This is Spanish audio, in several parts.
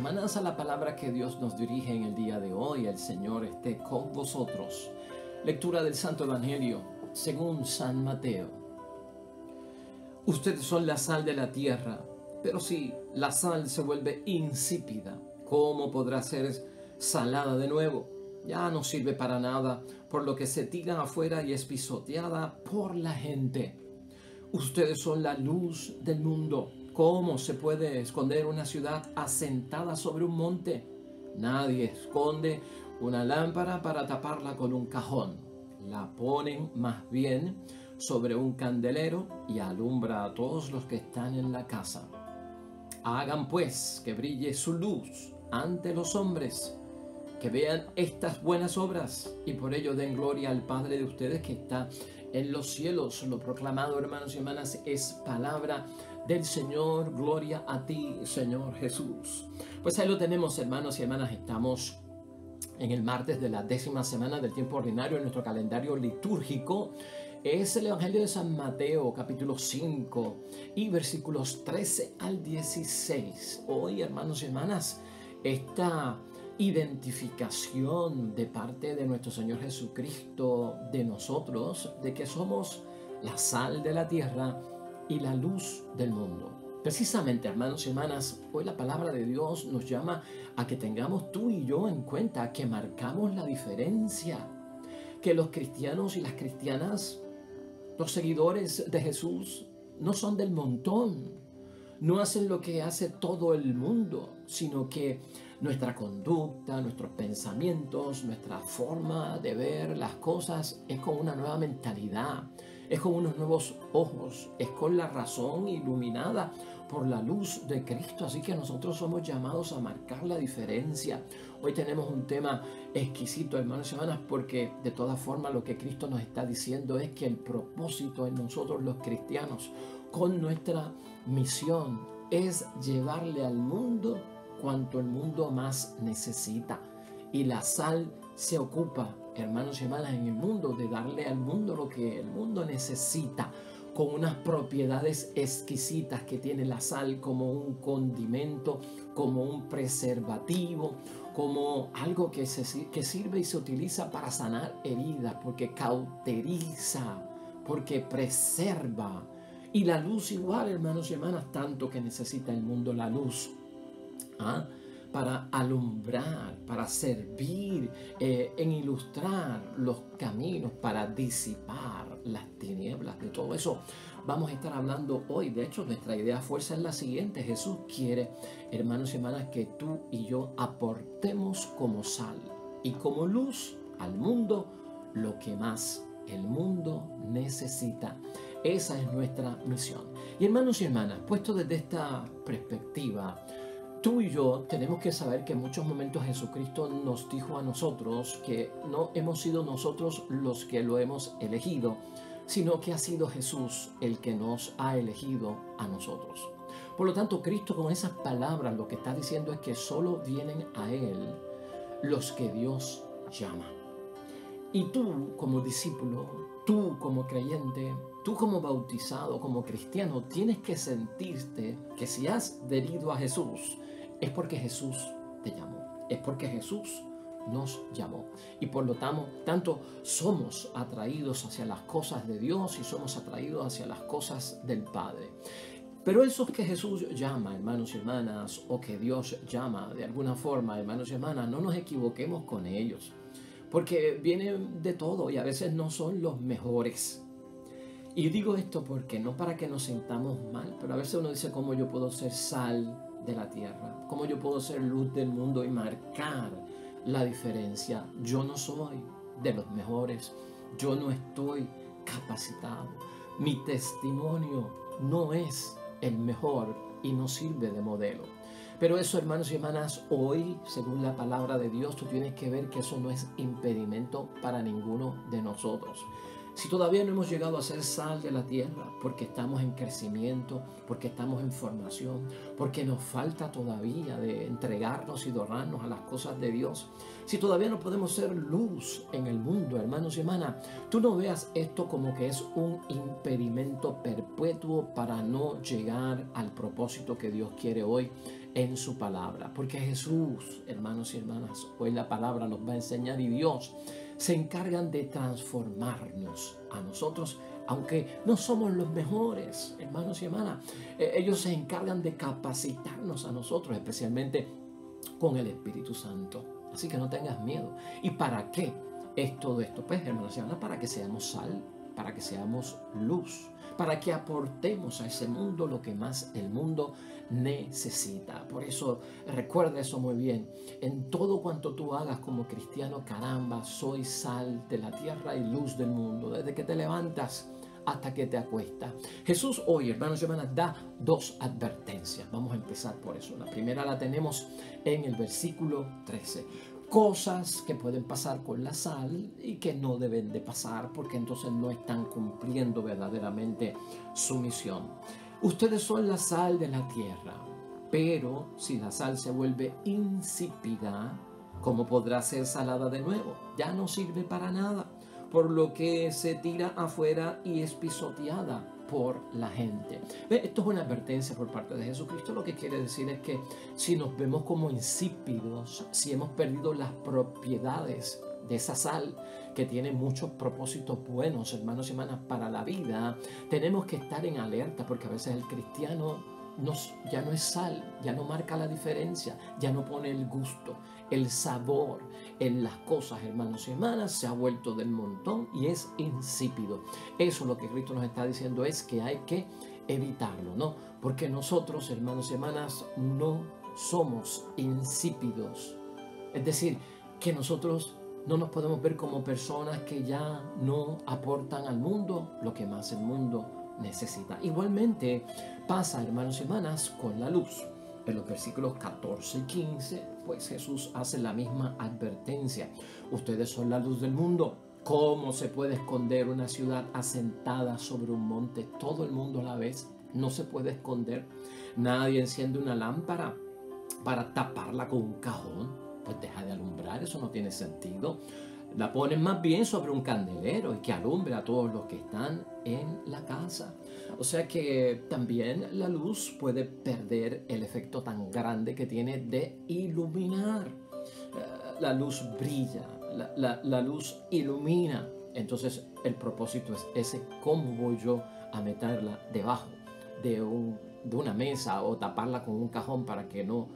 hermanas, a la palabra que Dios nos dirige en el día de hoy. El Señor esté con vosotros. Lectura del Santo Evangelio según San Mateo. Ustedes son la sal de la tierra, pero si la sal se vuelve insípida, ¿cómo podrá ser salada de nuevo? Ya no sirve para nada, por lo que se tira afuera y es pisoteada por la gente. Ustedes son la luz del mundo. ¿Cómo se puede esconder una ciudad asentada sobre un monte? Nadie esconde una lámpara para taparla con un cajón. La ponen más bien sobre un candelero y alumbra a todos los que están en la casa. Hagan pues que brille su luz ante los hombres, que vean estas buenas obras y por ello den gloria al Padre de ustedes que está en los cielos. Lo proclamado, hermanos y hermanas, es palabra del Señor. Gloria a ti, Señor Jesús. Pues ahí lo tenemos, hermanos y hermanas. Estamos en el martes de la 10ª semana del tiempo ordinario en nuestro calendario litúrgico. Es el Evangelio de San Mateo, capítulo 5 y versículos 13 al 16. Hoy, hermanos y hermanas, esta identificación de parte de nuestro Señor Jesucristo de nosotros, de que somos la sal de la tierra y la luz del mundo. Precisamente, hermanos y hermanas, hoy la palabra de Dios nos llama a que tengamos tú y yo en cuenta que marcamos la diferencia, que los cristianos y las cristianas, los seguidores de Jesús, no son del montón, no hacen lo que hace todo el mundo, sino que nuestra conducta, nuestros pensamientos, nuestra forma de ver las cosas es con una nueva mentalidad, es con unos nuevos ojos, es con la razón iluminada por la luz de Cristo. Así que nosotros somos llamados a marcar la diferencia. Hoy tenemos un tema exquisito, hermanos y hermanas, porque de todas formas lo que Cristo nos está diciendo es que el propósito en nosotros los cristianos, con nuestra misión, es llevarle al mundo cuanto el mundo más necesita. Y la sal se ocupa, hermanos y hermanas, en el mundo de darle al mundo lo que el mundo necesita, con unas propiedades exquisitas que tiene la sal, como un condimento, como un preservativo, como algo que sirve y se utiliza para sanar heridas, porque cauteriza, porque preserva. Y la luz igual, hermanos y hermanas, tanto que necesita el mundo la luz. Para alumbrar, para servir en ilustrar los caminos, para disipar las tinieblas. De todo eso vamos a estar hablando hoy. De hecho, nuestra idea fuerza es la siguiente. Jesús quiere, hermanos y hermanas, que tú y yo aportemos como sal y como luz al mundo lo que más el mundo necesita. Esa es nuestra misión. Y hermanos y hermanas, puesto desde esta perspectiva, tú y yo tenemos que saber que en muchos momentos Jesucristo nos dijo a nosotros que no hemos sido nosotros los que lo hemos elegido, sino que ha sido Jesús el que nos ha elegido a nosotros. Por lo tanto, Cristo con esas palabras lo que está diciendo es que solo vienen a Él los que Dios llama. Y tú como discípulo, tú como creyente, tú como bautizado, como cristiano, tienes que sentirte que si has adherido a Jesús, es porque Jesús te llamó, es porque Jesús nos llamó. Y por lo tanto somos atraídos hacia las cosas de Dios y somos atraídos hacia las cosas del Padre. Pero esos que Jesús llama, hermanos y hermanas, o que Dios llama de alguna forma, hermanos y hermanas, no nos equivoquemos con ellos, porque vienen de todo y a veces no son los mejores. Y digo esto porque no para que nos sintamos mal, pero a veces uno dice, ¿cómo yo puedo ser sal de la tierra? ¿Cómo yo puedo ser luz del mundo y marcar la diferencia? Yo no soy de los mejores, yo no estoy capacitado, mi testimonio no es el mejor y no sirve de modelo. Pero eso, hermanos y hermanas, hoy, según la palabra de Dios, tú tienes que ver que eso no es impedimento para ninguno de nosotros. Si todavía no hemos llegado a ser sal de la tierra, porque estamos en crecimiento, porque estamos en formación, porque nos falta todavía de entregarnos y dorarnos a las cosas de Dios. Si todavía no podemos ser luz en el mundo, hermanos y hermanas, tú no veas esto como que es un impedimento perpetuo para no llegar al propósito que Dios quiere hoy en su palabra. Porque Jesús, hermanos y hermanas, hoy la palabra nos va a enseñar y Dios se encargan de transformarnos a nosotros, aunque no somos los mejores, hermanos y hermanas. Ellos se encargan de capacitarnos a nosotros, especialmente con el Espíritu Santo. Así que no tengas miedo. ¿Y para qué es todo esto? Pues, hermanos y hermanas, para que seamos sal, para que seamos luz, para que aportemos a ese mundo lo que más el mundo necesita. Por eso recuerda eso muy bien. En todo cuanto tú hagas como cristiano, caramba, soy sal de la tierra y luz del mundo. Desde que te levantas hasta que te acuestas. Jesús hoy, hermanos y hermanas, da dos advertencias. Vamos a empezar por eso. La primera la tenemos en el versículo 13. Cosas que pueden pasar con la sal y que no deben de pasar porque entonces no están cumpliendo verdaderamente su misión. Ustedes son la sal de la tierra, pero si la sal se vuelve insípida, ¿cómo podrá ser salada de nuevo? Ya no sirve para nada, por lo que se tira afuera y es pisoteada por la gente. Esto es una advertencia por parte de Jesucristo. Lo que quiere decir es que si nos vemos como insípidos, si hemos perdido las propiedades de esa sal que tiene muchos propósitos buenos, hermanos y hermanas, para la vida, tenemos que estar en alerta porque a veces el cristiano ya no es sal, ya no marca la diferencia, ya no pone el gusto, el sabor en las cosas, hermanos y hermanas, se ha vuelto del montón y es insípido. Eso lo que Cristo nos está diciendo es que hay que evitarlo, ¿no? Porque nosotros, hermanos y hermanas, no somos insípidos. Es decir, que nosotros no nos podemos ver como personas que ya no aportan al mundo lo que más el mundo necesita. Igualmente pasa, hermanos y hermanas, con la luz. En los versículos 14 y 15, pues Jesús hace la misma advertencia. Ustedes son la luz del mundo. ¿Cómo se puede esconder una ciudad asentada sobre un monte? Todo el mundo a la vez. No se puede esconder. Nadie enciende una lámpara para taparla con un cajón. Pues deja de alumbrar, eso no tiene sentido. La ponen más bien sobre un candelero y que alumbre a todos los que están en la casa. O sea que también la luz puede perder el efecto tan grande que tiene de iluminar. La luz brilla, la luz ilumina. Entonces el propósito es ese: ¿cómo voy yo a meterla debajo de una mesa o taparla con un cajón para que no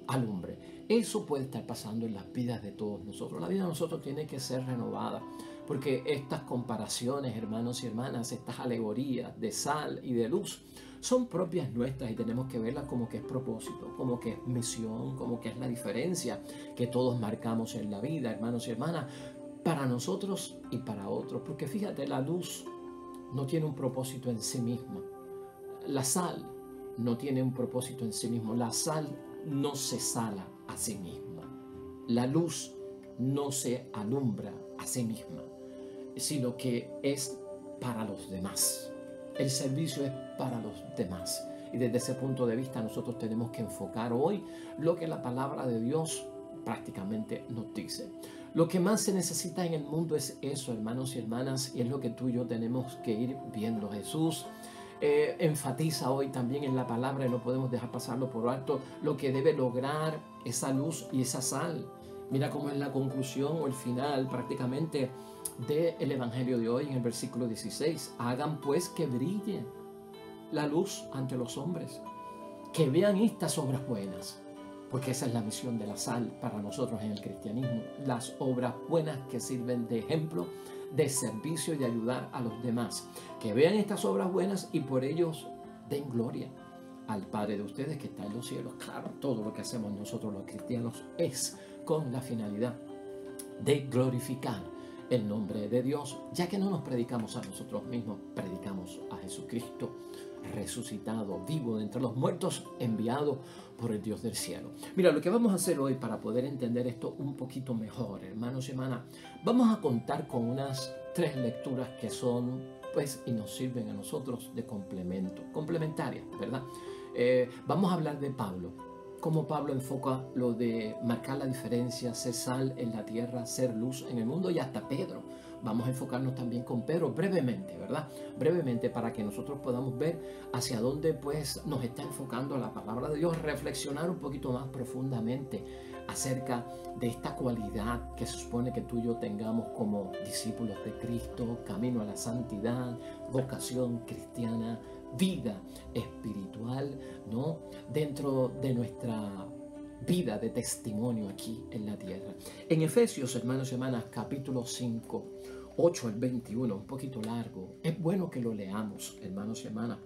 alumbre? Eso puede estar pasando en las vidas de todos nosotros. La vida de nosotros tiene que ser renovada, porque estas comparaciones, hermanos y hermanas, estas alegorías de sal y de luz son propias nuestras y tenemos que verlas como que es propósito, como que es misión, como que es la diferencia que todos marcamos en la vida, hermanos y hermanas, para nosotros y para otros. Porque fíjate, la luz no tiene un propósito en sí misma. La sal no tiene un propósito en sí mismo. La sal no se sala a sí misma. La luz no se alumbra a sí misma, sino que es para los demás. El servicio es para los demás. Y desde ese punto de vista nosotros tenemos que enfocar hoy lo que la palabra de Dios prácticamente nos dice. Lo que más se necesita en el mundo es eso, hermanos y hermanas, y es lo que tú y yo tenemos que ir viendo. Jesús enfatiza hoy también en la palabra, y no podemos dejar pasarlo por alto, lo que debe lograr esa luz y esa sal. Mira cómo es la conclusión o el final prácticamente del evangelio de hoy en el versículo 16. Hagan pues que brille la luz ante los hombres, que vean estas obras buenas, porque esa es la misión de la sal para nosotros en el cristianismo. Las obras buenas que sirven de ejemplo, de servicio y de ayudar a los demás. Que vean estas obras buenas y por ellos den gloria al Padre de ustedes que está en los cielos. Claro, todo lo que hacemos nosotros los cristianos es con la finalidad de glorificar el nombre de Dios, ya que no nos predicamos a nosotros mismos, predicamos a Jesucristo resucitado, vivo de entre los muertos, enviado por el Dios del cielo. Mira, lo que vamos a hacer hoy para poder entender esto un poquito mejor, hermanos y hermanas, vamos a contar con unas tres lecturas que son, pues, y nos sirven a nosotros de complemento, complementarias, ¿verdad? Vamos a hablar de Pablo, cómo Pablo enfoca lo de marcar la diferencia, ser sal en la tierra, ser luz en el mundo, y hasta Pedro. Vamos a enfocarnos también con Pedro brevemente, ¿verdad? Brevemente, para que nosotros podamos ver hacia dónde, pues, nos está enfocando la palabra de Dios, reflexionar un poquito más profundamente acerca de esta cualidad que se supone que tú y yo tengamos como discípulos de Cristo, camino a la santidad, vocación cristiana, vida espiritual, ¿no? Dentro de nuestra vida de testimonio aquí en la tierra. En Efesios, hermanos y hermanas, capítulo 5, 8 al 21, un poquito largo. Es bueno que lo leamos, hermanos y hermanas,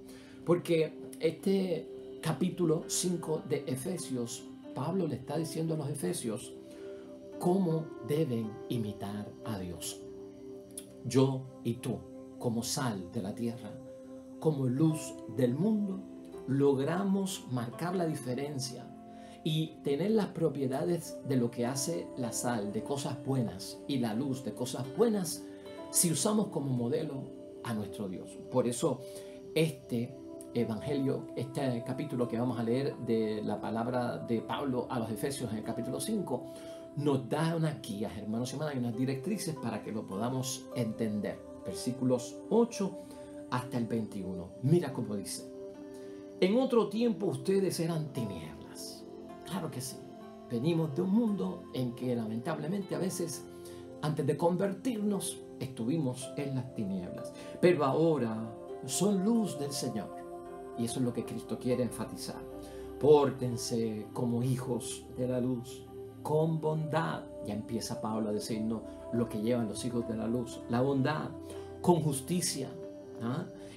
porque este capítulo 5 de Efesios, Pablo le está diciendo a los efesios cómo deben imitar a Dios. Yo y tú, como sal de la tierra, como luz del mundo, logramos marcar la diferencia y tener las propiedades de lo que hace la sal, de cosas buenas, y la luz de cosas buenas, si usamos como modelo a nuestro Dios. Por eso este evangelio, este capítulo que vamos a leer de la palabra de Pablo a los Efesios en el capítulo 5, nos da unas guías, hermanos y hermanas, y unas directrices para que lo podamos entender. Versículos 8 hasta el 21. Mira cómo dice: en otro tiempo ustedes eran tinieblas. Claro que sí. Venimos de un mundo en que lamentablemente a veces, antes de convertirnos, estuvimos en las tinieblas. Pero ahora son luz del Señor. Y eso es lo que Cristo quiere enfatizar. Pórtense como hijos de la luz, con bondad. Ya empieza Pablo a decirnos lo que llevan los hijos de la luz. La bondad, con justicia.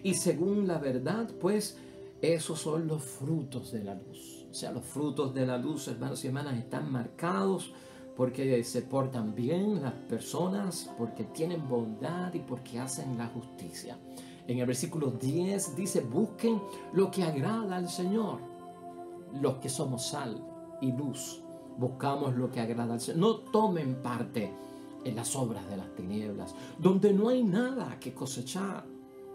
Y según la verdad, pues, esos son los frutos de la luz. O sea, los frutos de la luz, hermanos y hermanas, están marcados porque se portan bien las personas, porque tienen bondad y porque hacen la justicia. En el versículo 10 dice: busquen lo que agrada al Señor. Los que somos sal y luz, buscamos lo que agrada al Señor. No tomen parte en las obras de las tinieblas, donde no hay nada que cosechar.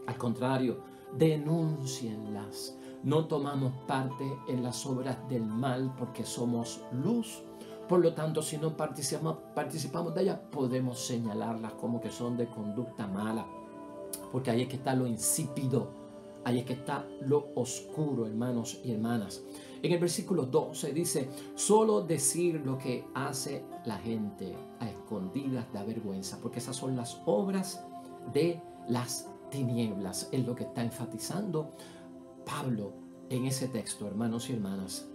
Al contrario, denúncienlas. No tomamos parte en las obras del mal porque somos luz. Por lo tanto, si no participamos de ellas, podemos señalarlas como que son de conducta mala. Porque ahí es que está lo insípido, ahí es que está lo oscuro, hermanos y hermanas. En el versículo 12 dice: solo decir lo que hace la gente a escondidas da vergüenza, porque esas son las obras de las tinieblas. Es lo que está enfatizando Pablo en ese texto, hermanos y hermanas.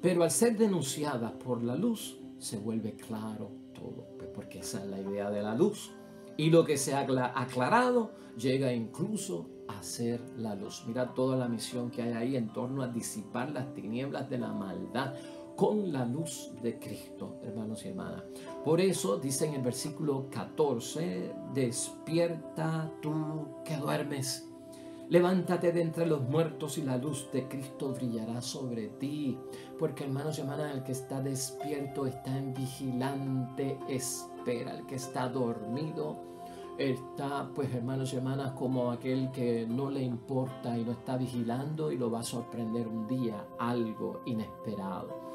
Pero al ser denunciadas por la luz, se vuelve claro todo, porque esa es la idea de la luz. Y lo que se ha aclarado llega incluso a ser la luz. Mira toda la misión que hay ahí en torno a disipar las tinieblas de la maldad con la luz de Cristo, hermanos y hermanas. Por eso dice en el versículo 14: despierta tú que duermes, levántate de entre los muertos y la luz de Cristo brillará sobre ti. Porque, hermanos y hermanas, el que está despierto está en vigilante espera. El que está dormido está, pues, hermanos y hermanas, como aquel que no le importa y no está vigilando, y lo va a sorprender un día algo inesperado.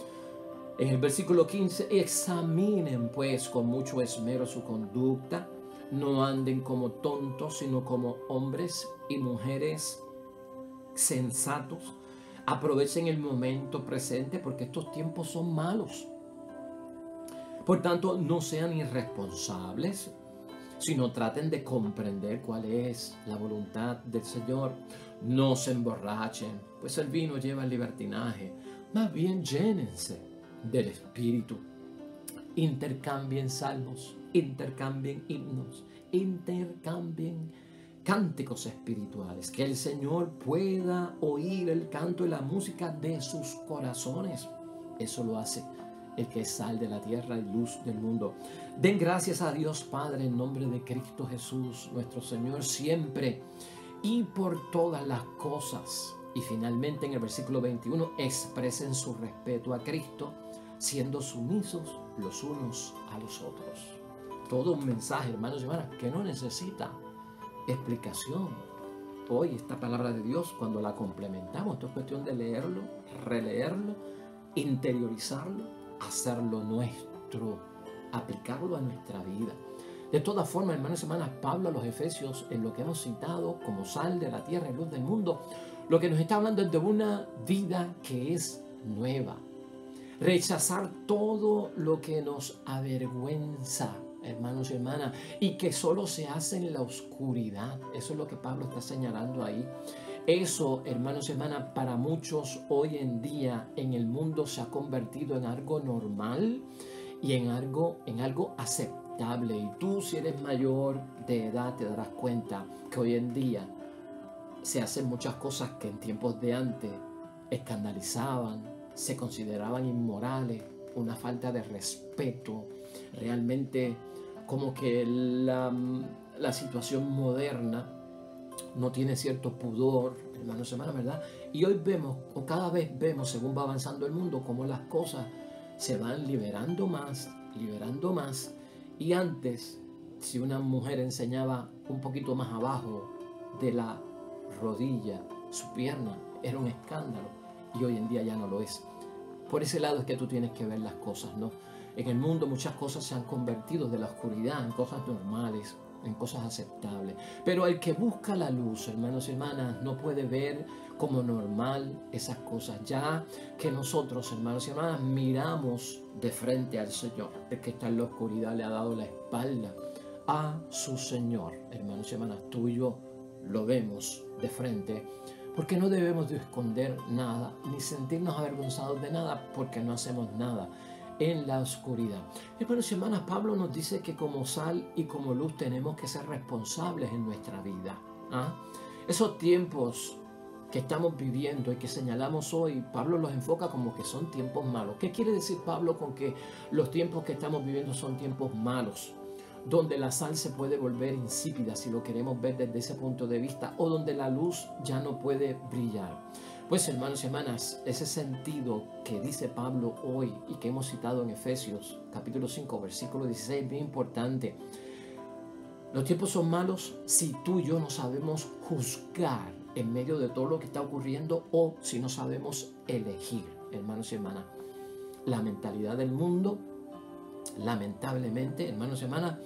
En el versículo 15: examinen pues con mucho esmero su conducta. No anden como tontos, sino como hombres y mujeres sensatos. Aprovechen el momento presente, porque estos tiempos son malos. Por tanto, no sean irresponsables, sino traten de comprender cuál es la voluntad del Señor. No se emborrachen, pues el vino lleva el libertinaje. Más bien llénense del Espíritu. Intercambien salmos, intercambien himnos, intercambien cánticos espirituales. Que el Señor pueda oír el canto y la música de sus corazones. Eso lo hace el que es sal de la tierra y luz del mundo. Den gracias a Dios Padre en nombre de Cristo Jesús, nuestro Señor, siempre y por todas las cosas. Y finalmente en el versículo 21, expresen su respeto a Cristo, siendo sumisos los unos a los otros. todo un mensaje, hermanos y hermanas, que no necesita explicación. Hoy esta palabra de Dios, cuando la complementamos, esto es cuestión de leerlo, releerlo, interiorizarlo, hacerlo nuestro, aplicarlo a nuestra vida. De todas formas, hermanos y hermanas, Pablo a los Efesios, en lo que hemos citado como sal de la tierra y luz del mundo, lo que nos está hablando es de una vida que es nueva. Rechazar todo lo que nos avergüenza, hermanos y hermanas, y que solo se hace en la oscuridad. Eso es lo que Pablo está señalando ahí. Eso, hermanos y hermanas, para muchos hoy en día en el mundo se ha convertido en algo normal y en algo aceptable. Y tú, si eres mayor de edad, te darás cuenta que hoy en día se hacen muchas cosas que en tiempos de antes escandalizaban, se consideraban inmorales, una falta de respeto. Realmente como que la situación moderna no tiene cierto pudor, hermanos y hermanas, ¿verdad? Y hoy vemos, o cada vez vemos, según va avanzando el mundo, cómo las cosas se van liberando más. Y antes, si una mujer enseñaba un poquito más abajo de la rodilla, su pierna, era un escándalo. Y hoy en día ya no lo es. Por ese lado es que tú tienes que ver las cosas, ¿no? En el mundo muchas cosas se han convertido de la oscuridad en cosas normales, en cosas aceptables. Pero el que busca la luz, hermanos y hermanas, no puede ver como normal esas cosas. Ya que nosotros, hermanos y hermanas, miramos de frente al Señor, el que está en la oscuridad le ha dado la espalda a su Señor. Hermanos y hermanas, tú y yo lo vemos de frente, porque no debemos de esconder nada, ni sentirnos avergonzados de nada, porque no hacemos nada en la oscuridad. Hermanos y hermanas, Pablo nos dice que como sal y como luz tenemos que ser responsables en nuestra vida. Esos tiempos que estamos viviendo y que señalamos hoy, Pablo los enfoca como que son tiempos malos. ¿Qué quiere decir Pablo con que los tiempos que estamos viviendo son tiempos malos? Donde la sal se puede volver insípida, si lo queremos ver desde ese punto de vista, o donde la luz ya no puede brillar. Pues, hermanos y hermanas, ese sentido que dice Pablo hoy y que hemos citado en Efesios capítulo 5 versículo 16 es bien importante. Los tiempos son malos si tú y yo no sabemos juzgar en medio de todo lo que está ocurriendo, o si no sabemos elegir, hermanos y hermanas. La mentalidad del mundo, lamentablemente, hermanos y hermanas,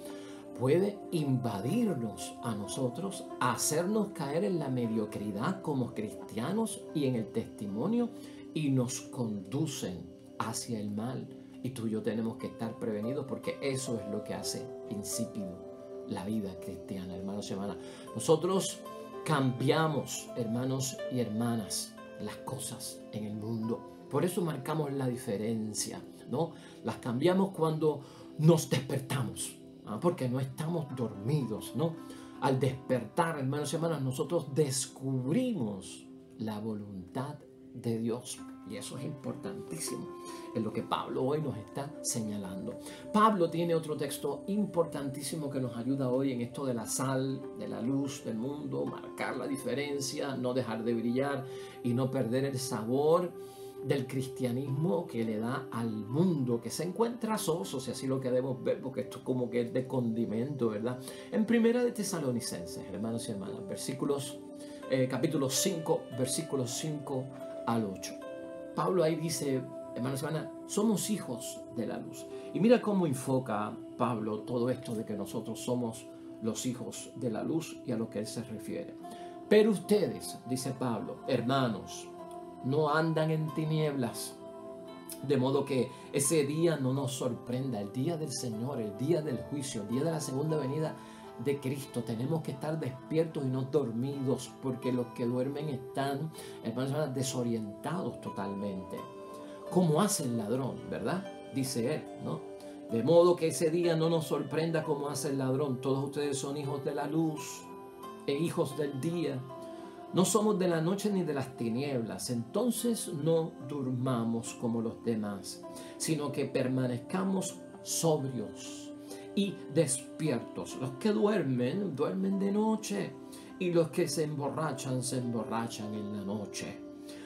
puede invadirnos a nosotros, hacernos caer en la mediocridad como cristianos y en el testimonio, y nos conducen hacia el mal. Y tú y yo tenemos que estar prevenidos, porque eso es lo que hace insípido la vida cristiana, hermanos y hermanas. Nosotros cambiamos, hermanos y hermanas, las cosas en el mundo. Por eso marcamos la diferencia, ¿no? Las cambiamos cuando nos despertamos, porque no estamos dormidos, ¿no? Al despertar, hermanos y hermanas, nosotros descubrimos la voluntad de Dios. Y eso es importantísimo, es lo que Pablo hoy nos está señalando. Pablo tiene otro texto importantísimo que nos ayuda hoy en esto de la sal, de la luz del mundo, marcar la diferencia, no dejar de brillar y no perder el sabor del cristianismo que le da al mundo, que se encuentra soso, si así lo queremos ver, porque esto como que es de condimento, ¿verdad? En Primera de Tesalonicenses, hermanos y hermanas, capítulo 5, versículos 5 al 8. Pablo ahí dice, hermanos y hermanas, somos hijos de la luz. Y mira cómo enfoca Pablo todo esto de que nosotros somos los hijos de la luz y a lo que él se refiere. Pero ustedes, dice Pablo, hermanos, no andan en tinieblas, de modo que ese día no nos sorprenda, el día del Señor, el día del juicio, el día de la segunda venida de Cristo. Tenemos que estar despiertos y no dormidos, porque los que duermen están, hermanos, desorientados totalmente, como hace el ladrón, ¿verdad? Dice él, ¿no? De modo que ese día no nos sorprenda como hace el ladrón. Todos ustedes son hijos de la luz e hijos del día. No somos de la noche ni de las tinieblas. Entonces no durmamos como los demás, sino que permanezcamos sobrios y despiertos. Los que duermen, duermen de noche, y los que se emborrachan en la noche.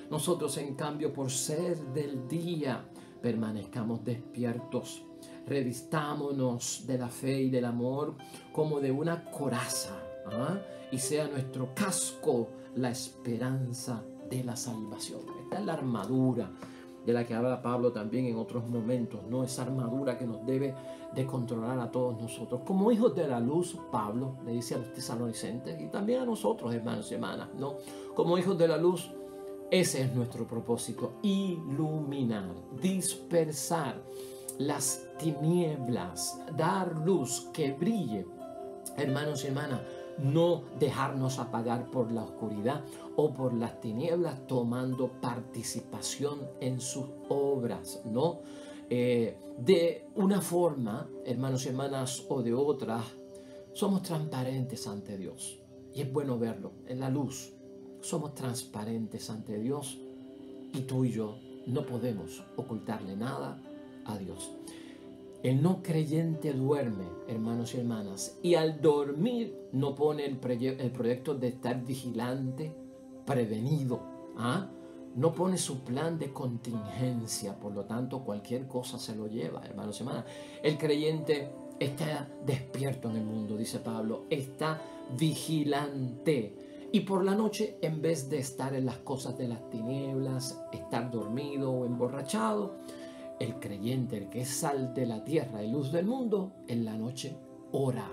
Nosotros, en cambio, por ser del día, permanezcamos despiertos. Revistámonos de la fe y del amor como de una coraza, ¿ah? Y sea nuestro casco la esperanza de la salvación. Esta es la armadura de la que habla Pablo también en otros momentos, ¿no? Esa armadura que nos debe de controlar a todos nosotros. Como hijos de la luz, Pablo le dice a los tesalonicenses y también a nosotros, hermanos y hermanas, ¿no? Como hijos de la luz, ese es nuestro propósito: iluminar, dispersar las tinieblas, dar luz que brille, hermanos y hermanas. No dejarnos apagar por la oscuridad o por las tinieblas, tomando participación en sus obras, ¿no? De una forma, hermanos y hermanas, o de otra, somos transparentes ante Dios. Y es bueno verlo en la luz. Somos transparentes ante Dios y tú y yo no podemos ocultarle nada a Dios. El no creyente duerme, hermanos y hermanas, y al dormir no pone el proyecto de estar vigilante, prevenido, ¿ah? No pone su plan de contingencia, por lo tanto cualquier cosa se lo lleva, hermanos y hermanas. El creyente está despierto en el mundo, dice Pablo, está vigilante. Y por la noche, en vez de estar en las cosas de las tinieblas, estar dormido o emborrachado, el creyente, el que es sal de la tierra y luz del mundo, en la noche ora.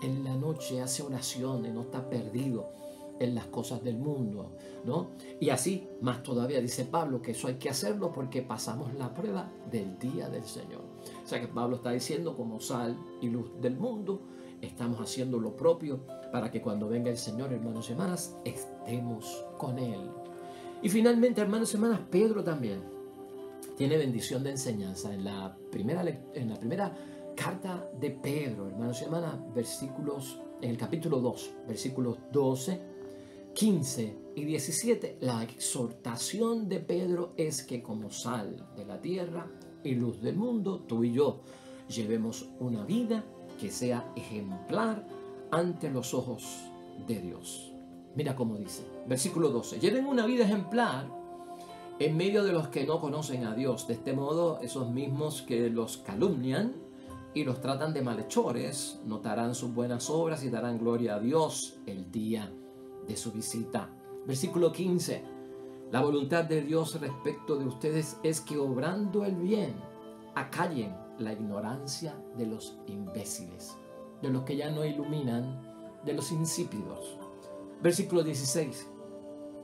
En la noche hace oración y no está perdido en las cosas del mundo, ¿no? Y así, más todavía, dice Pablo, que eso hay que hacerlo porque pasamos la prueba del día del Señor. O sea que Pablo está diciendo, como sal y luz del mundo, estamos haciendo lo propio para que cuando venga el Señor, hermanos y hermanas, estemos con Él. Y finalmente, hermanos y hermanas, Pedro también tiene bendición de enseñanza en la primera carta de Pedro, hermanos y hermanas, en el capítulo 2, versículos 12, 15 y 17. La exhortación de Pedro es que como sal de la tierra y luz del mundo, tú y yo llevemos una vida que sea ejemplar ante los ojos de Dios. Mira cómo dice, versículo 12, lleven una vida ejemplar en medio de los que no conocen a Dios. De este modo, esos mismos que los calumnian y los tratan de malhechores, notarán sus buenas obras y darán gloria a Dios el día de su visita. Versículo 15. La voluntad de Dios respecto de ustedes es que obrando el bien, acallen la ignorancia de los imbéciles, de los que ya no iluminan, de los insípidos. Versículo 16.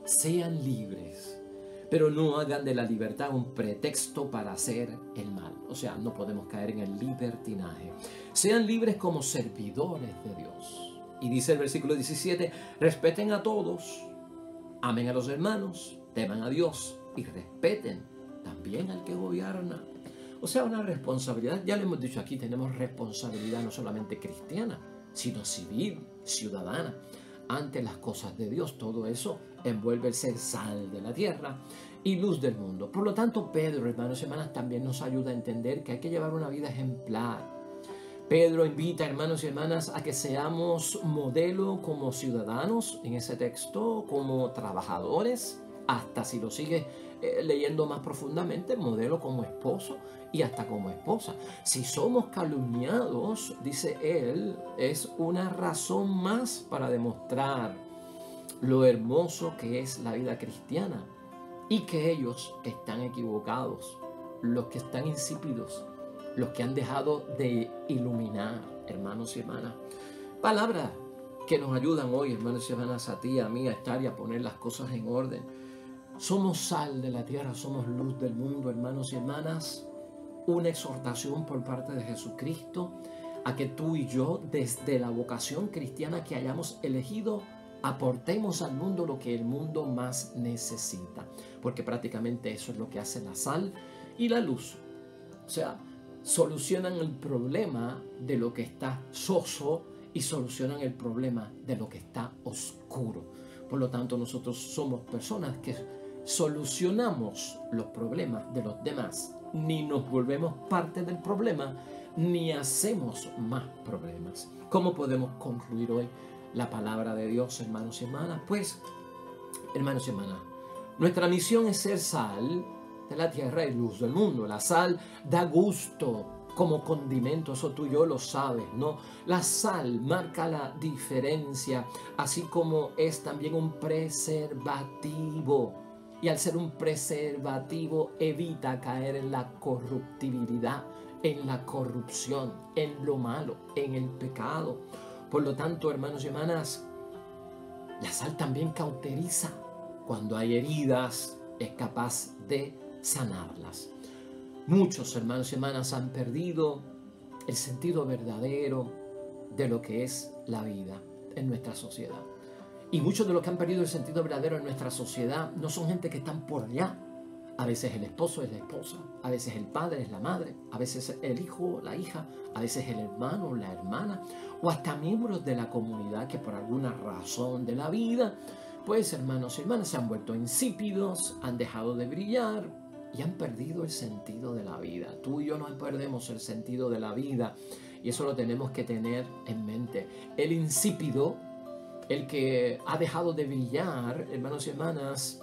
Sean libres, pero no hagan de la libertad un pretexto para hacer el mal. O sea, no podemos caer en el libertinaje. Sean libres como servidores de Dios. Y dice el versículo 17, respeten a todos, amen a los hermanos, teman a Dios y respeten también al que gobierna. O sea, una responsabilidad, ya lo hemos dicho aquí, tenemos responsabilidad no solamente cristiana, sino civil, ciudadana, ante las cosas de Dios. Todo eso envuelve el ser sal de la tierra y luz del mundo. Por lo tanto, Pedro, hermanos y hermanas, también nos ayuda a entender que hay que llevar una vida ejemplar. Pedro invita, hermanos y hermanas, a que seamos modelo como ciudadanos en ese texto, como trabajadores, hasta si lo sigues leyendo más profundamente, modelo como esposo y hasta como esposa. Si somos calumniados, dice él, es una razón más para demostrar lo hermoso que es la vida cristiana y que ellos están equivocados, los que están insípidos, los que han dejado de iluminar, hermanos y hermanas. Palabras que nos ayudan hoy, hermanos y hermanas, a ti, a mí, a estar y a poner las cosas en orden. Somos sal de la tierra, somos luz del mundo, hermanos y hermanas. Una exhortación por parte de Jesucristo a que tú y yo, desde la vocación cristiana que hayamos elegido, aportemos al mundo lo que el mundo más necesita. Porque prácticamente eso es lo que hace la sal y la luz. O sea, solucionan el problema de lo que está soso y solucionan el problema de lo que está oscuro. Por lo tanto, nosotros somos personas que solucionamos los problemas de los demás. Ni nos volvemos parte del problema, ni hacemos más problemas. ¿Cómo podemos concluir hoy la palabra de Dios, hermanos y hermanas? Pues, hermanos y hermanas, nuestra misión es ser sal de la tierra y luz del mundo. La sal da gusto como condimento, eso tú y yo lo sabes, ¿no? La sal marca la diferencia, así como es también un preservativo. Y al ser un preservativo evita caer en la corruptibilidad, en la corrupción, en lo malo, en el pecado. Por lo tanto, hermanos y hermanas, la sal también cauteriza. Cuando hay heridas, es capaz de sanarlas. Muchos hermanos y hermanas han perdido el sentido verdadero de lo que es la vida en nuestra sociedad. Y muchos de los que han perdido el sentido verdadero en nuestra sociedad no son gente que están por allá. A veces el esposo es la esposa, a veces el padre es la madre, a veces el hijo, la hija, a veces el hermano, la hermana, o hasta miembros de la comunidad que por alguna razón de la vida, pues hermanos y hermanas se han vuelto insípidos, han dejado de brillar y han perdido el sentido de la vida. Tú y yo no perdemos el sentido de la vida y eso lo tenemos que tener en mente. El insípido, el que ha dejado de brillar, hermanos y hermanas,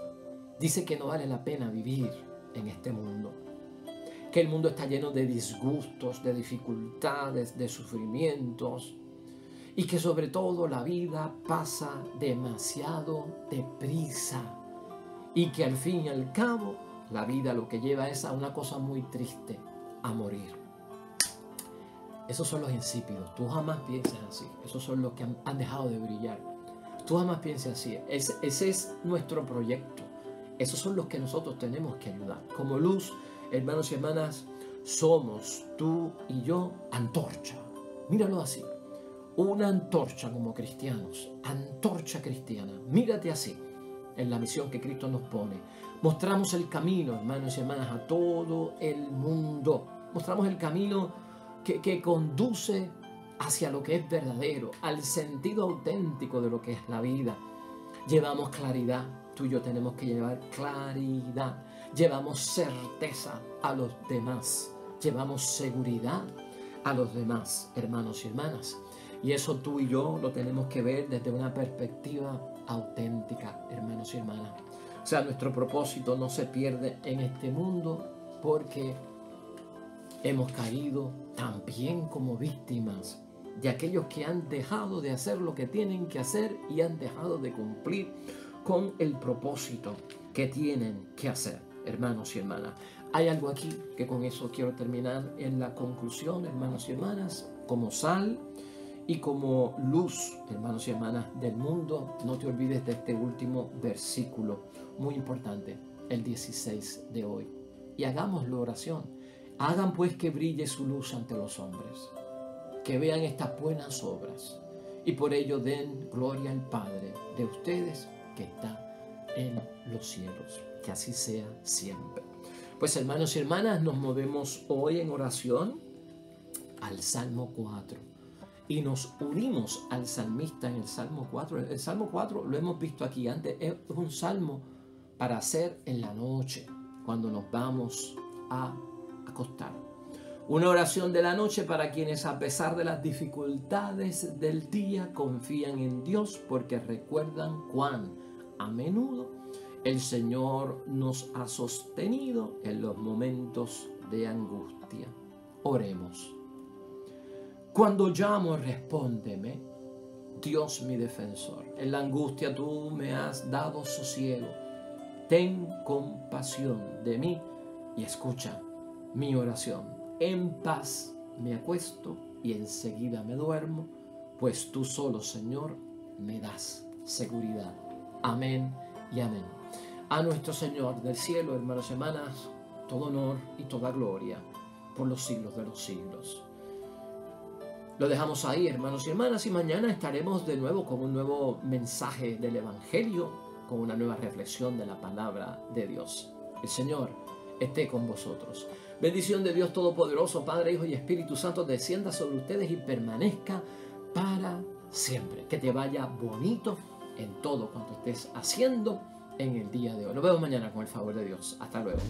dice que no vale la pena vivir en este mundo, que el mundo está lleno de disgustos, de dificultades, de sufrimientos y que sobre todo la vida pasa demasiado deprisa y que al fin y al cabo la vida lo que lleva es a una cosa muy triste, a morir. Esos son los insípidos. Tú jamás piensas así. Esos son los que han dejado de brillar. Tú jamás piensas así. Ese es nuestro proyecto. Esos son los que nosotros tenemos que ayudar. Como luz, hermanos y hermanas, somos tú y yo antorcha. Míralo así. Una antorcha como cristianos. Antorcha cristiana. Mírate así en la misión que Cristo nos pone. Mostramos el camino, hermanos y hermanas, a todo el mundo. Mostramos el camino que conduce hacia lo que es verdadero, al sentido auténtico de lo que es la vida. Llevamos claridad. Tú y yo tenemos que llevar claridad. Llevamos certeza a los demás. Llevamos seguridad a los demás, hermanos y hermanas. Y eso tú y yo lo tenemos que ver desde una perspectiva auténtica, hermanos y hermanas. O sea, nuestro propósito no se pierde en este mundo porque hemos caído también como víctimas de aquellos que han dejado de hacer lo que tienen que hacer y han dejado de cumplir con el propósito que tienen que hacer, hermanos y hermanas. Hay algo aquí que con eso quiero terminar en la conclusión, hermanos y hermanas. Como sal y como luz, hermanos y hermanas del mundo, no te olvides de este último versículo, muy importante, el 16 de hoy. Y hagamos la oración. Hagan pues que brille su luz ante los hombres, que vean estas buenas obras y por ello den gloria al Padre de ustedes que está en los cielos. Que así sea siempre. Pues hermanos y hermanas, nos movemos hoy en oración al Salmo 4 y nos unimos al salmista en el Salmo 4. El Salmo 4 lo hemos visto aquí antes, es un salmo para hacer en la noche cuando nos vamos a acostar. Una oración de la noche para quienes a pesar de las dificultades del día confían en Dios porque recuerdan cuán a menudo el Señor nos ha sostenido en los momentos de angustia. Oremos. Cuando llamo, respóndeme, Dios mi defensor. En la angustia tú me has dado sosiego. Ten compasión de mí y escucha mi oración. En paz me acuesto y enseguida me duermo, pues tú solo, Señor, me das seguridad. Amén y amén. A nuestro Señor del cielo, hermanos y hermanas, todo honor y toda gloria por los siglos de los siglos. Lo dejamos ahí, hermanos y hermanas, y mañana estaremos de nuevo con un nuevo mensaje del Evangelio, con una nueva reflexión de la palabra de Dios. El Señor esté con vosotros. Bendición de Dios Todopoderoso, Padre, Hijo y Espíritu Santo, descienda sobre ustedes y permanezca para siempre. Que te vaya bonito en todo cuanto estés haciendo en el día de hoy. Nos vemos mañana con el favor de Dios. Hasta luego.